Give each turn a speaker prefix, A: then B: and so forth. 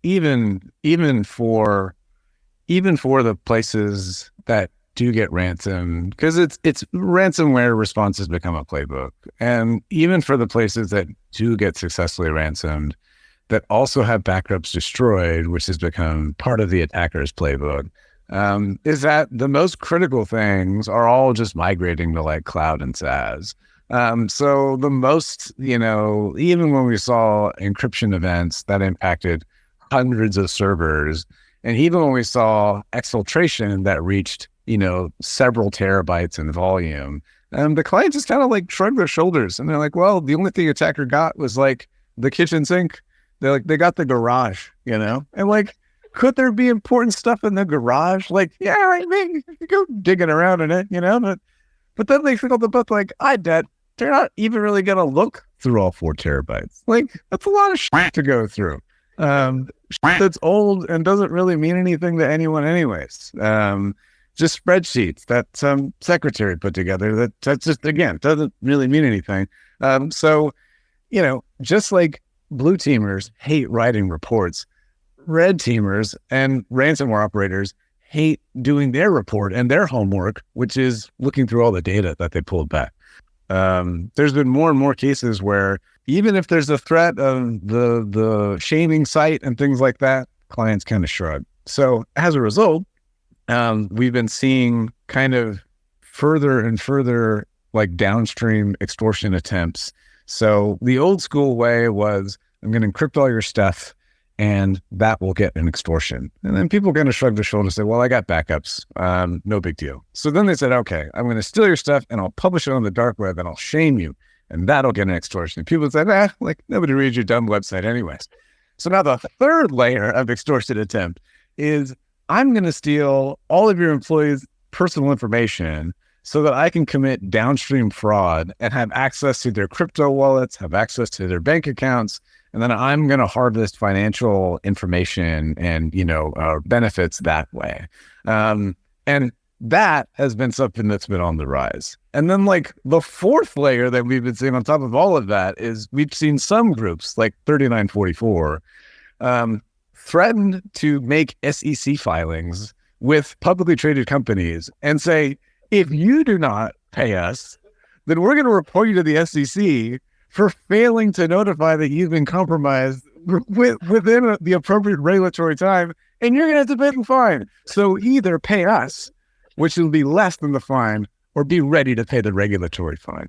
A: even for the places that do get ransomed, because it's ransomware response has become a playbook. And even for the places that do get successfully ransomed, that also have backups destroyed, which has become part of the attacker's playbook, is that the most critical things are all just migrating to like cloud and SaaS. So the most, even when we saw encryption events that impacted hundreds of servers, and even when we saw exfiltration that reached, several terabytes in volume, the client just kind of like shrugged their shoulders and they're like, well, the only thing attacker got was like the kitchen sink. They're like, they got the garage, and like, could there be important stuff in the garage? Like, yeah, I mean, you go digging around in it, but then they feel the book like, I bet they're not even really going to look through all 4 terabytes. Like, that's a lot of shit to go through. That's old and doesn't really mean anything to anyone anyways. Just spreadsheets that some secretary put together that just, again, doesn't really mean anything. So, just like blue teamers hate writing reports, red teamers and ransomware operators hate doing their report and their homework, which is looking through all the data that they pulled back. There's been more and more cases where even if there's a threat of the shaming site and things like that, clients kind of shrug. So as a result, we've been seeing kind of further and further like downstream extortion attempts. So the old school way was, I'm going to encrypt all your stuff and that will get an extortion. And then people kind of shrug their shoulders and say, well, I got backups. No big deal. So then they said, okay, I'm going to steal your stuff and I'll publish it on the dark web and I'll shame you. And that'll get an extortion. And people said, like nobody reads your dumb website anyways. So now the third layer of extortion attempt is, I'm going to steal all of your employees' personal information so that I can commit downstream fraud and have access to their crypto wallets, have access to their bank accounts, and then I'm going to harvest financial information and, benefits that way. And that has been something that's been on the rise. And then like the fourth layer that we've been seeing on top of all of that is we've seen some groups like 3944 threatened to make SEC filings with publicly traded companies and say, if you do not pay us, then we're going to report you to the SEC for failing to notify that you've been compromised within the appropriate regulatory time, and you're going to have to pay the fine. So either pay us, which will be less than the fine, or be ready to pay the regulatory fine.